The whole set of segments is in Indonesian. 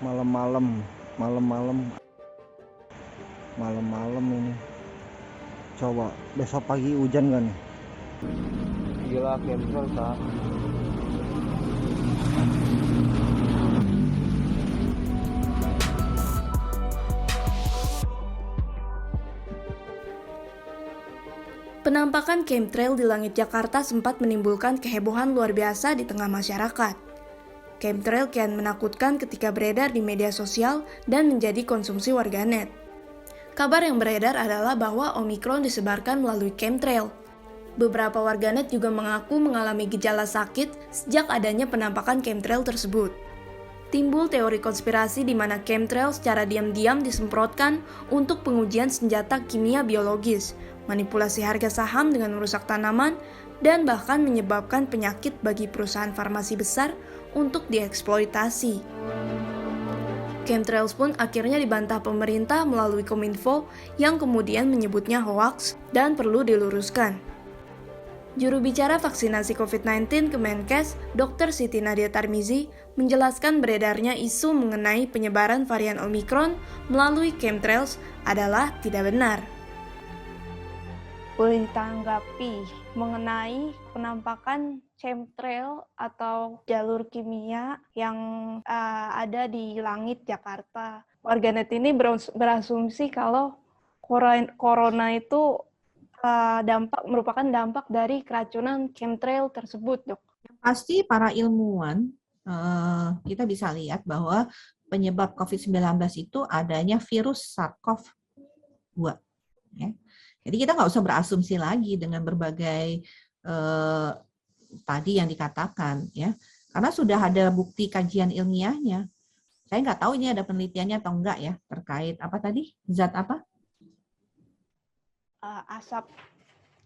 malam-malam malam-malam malam-malam ini. Coba besok pagi hujan gak nih? Gila, chemtrail kak. Penampakan chemtrail di langit Jakarta sempat menimbulkan kehebohan luar biasa di tengah masyarakat. Chemtrail kian menakutkan ketika beredar di media sosial dan menjadi konsumsi warganet. Kabar yang beredar adalah bahwa Omikron disebarkan melalui chemtrail. Beberapa warganet juga mengaku mengalami gejala sakit sejak adanya penampakan chemtrail tersebut. Timbul teori konspirasi di mana chemtrail secara diam-diam disemprotkan untuk pengujian senjata kimia biologis, manipulasi harga saham dengan merusak tanaman, dan bahkan menyebabkan penyakit bagi perusahaan farmasi besar untuk dieksploitasi. Chemtrails pun akhirnya dibantah pemerintah melalui Kominfo yang kemudian menyebutnya hoaks dan perlu diluruskan. Juru bicara vaksinasi COVID-19 Kemenkes, Dr. Siti Nadia Tarmizi, menjelaskan beredarnya isu mengenai penyebaran varian Omikron melalui chemtrails adalah tidak benar. Boleh ditanggapi mengenai penampakan chemtrail atau jalur kimia yang ada di langit Jakarta. Warganet ini berasumsi kalau corona itu merupakan dampak dari keracunan chemtrail tersebut, Dok. Pasti para ilmuwan kita bisa lihat bahwa penyebab COVID-19 itu adanya virus SARS-CoV-2. Ya. Jadi kita nggak usah berasumsi lagi dengan berbagai tadi yang dikatakan, ya, karena sudah ada bukti kajian ilmiahnya. Saya nggak tahu ini ada penelitiannya atau enggak ya terkait apa tadi, zat apa? Asap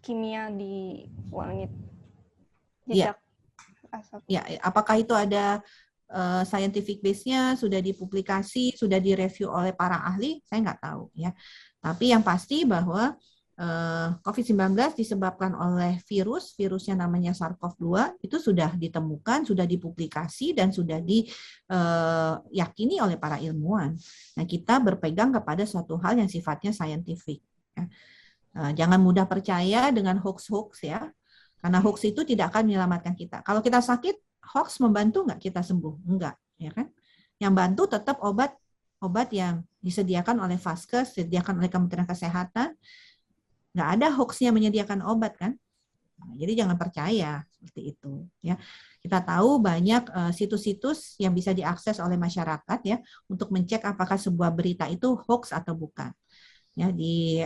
kimia di langit. Iya. Asap. Ya, apakah itu ada scientific base-nya, sudah dipublikasi, sudah direview oleh para ahli? Saya nggak tahu ya. Tapi yang pasti bahwa COVID-19 disebabkan oleh virusnya namanya SARS-CoV-2, itu sudah ditemukan, sudah dipublikasi, dan sudah diyakini oleh para ilmuwan. Nah, kita berpegang kepada suatu hal yang sifatnya scientific. Ya. Jangan mudah percaya dengan hoax-hoax ya, karena hoax itu tidak akan menyelamatkan kita. Kalau kita sakit, hoax membantu nggak kita sembuh? Enggak, ya kan? Yang bantu tetap obat yang disediakan oleh Vaskes, disediakan oleh Kementerian Kesehatan. Nggak ada hoaxnya menyediakan obat kan? Nah, jadi jangan percaya seperti itu. Ya, kita tahu banyak situs-situs yang bisa diakses oleh masyarakat ya untuk mencek apakah sebuah berita itu hoax atau bukan. Ya, di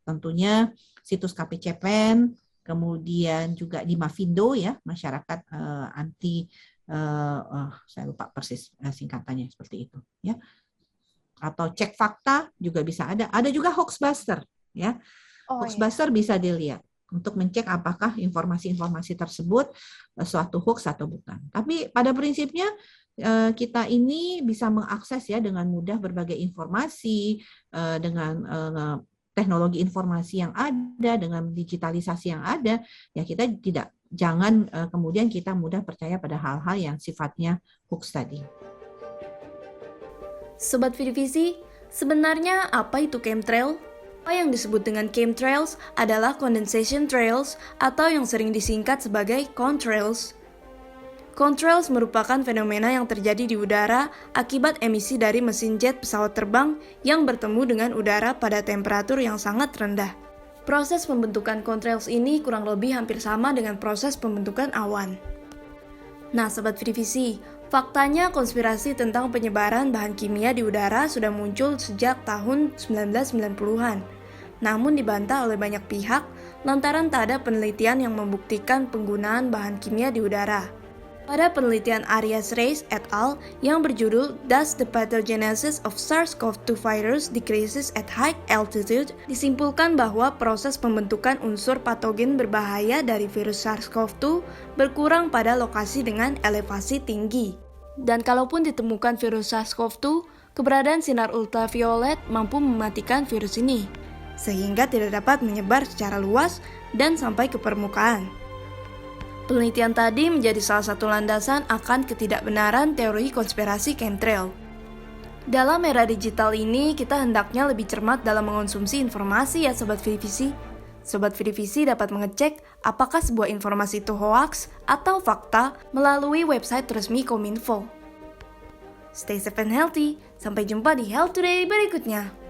tentunya situs KPCPEN, kemudian juga di Mavindo ya, masyarakat anti saya lupa persis singkatannya seperti itu ya. Atau cek fakta juga bisa ada. Ada juga Hoaxbuster ya. Hoaxbuster bisa dilihat untuk mencek apakah informasi-informasi tersebut suatu hoax atau bukan. Tapi pada prinsipnya kita ini bisa mengakses ya dengan mudah berbagai informasi dengan teknologi informasi yang ada, dengan digitalisasi yang ada, ya kita jangan kemudian kita mudah percaya pada hal-hal yang sifatnya hoax tadi. Sobat Vidivisi, sebenarnya apa itu chemtrail? Apa yang disebut dengan chemtrails adalah condensation trails atau yang sering disingkat sebagai contrails. Contrails merupakan fenomena yang terjadi di udara akibat emisi dari mesin jet pesawat terbang yang bertemu dengan udara pada temperatur yang sangat rendah. Proses pembentukan contrails ini kurang lebih hampir sama dengan proses pembentukan awan. Nah, Sobat Vidivisi, faktanya konspirasi tentang penyebaran bahan kimia di udara sudah muncul sejak tahun 1990-an. Namun dibantah oleh banyak pihak lantaran tak ada penelitian yang membuktikan penggunaan bahan kimia di udara. Pada penelitian Arias Reis et al. Yang berjudul Does the Pathogenesis of SARS-CoV-2 Virus Decreases at High Altitude, disimpulkan bahwa proses pembentukan unsur patogen berbahaya dari virus SARS-CoV-2 berkurang pada lokasi dengan elevasi tinggi. Dan kalaupun ditemukan virus SARS-CoV-2, keberadaan sinar ultraviolet mampu mematikan virus ini, sehingga tidak dapat menyebar secara luas dan sampai ke permukaan. Penelitian tadi menjadi salah satu landasan akan ketidakbenaran teori konspirasi chemtrail. Dalam era digital ini, kita hendaknya lebih cermat dalam mengonsumsi informasi ya Sobat Vidivisi. Sobat Vidivisi dapat mengecek apakah sebuah informasi itu hoax atau fakta melalui website resmi Kominfo. Stay safe and healthy, sampai jumpa di Health Today berikutnya.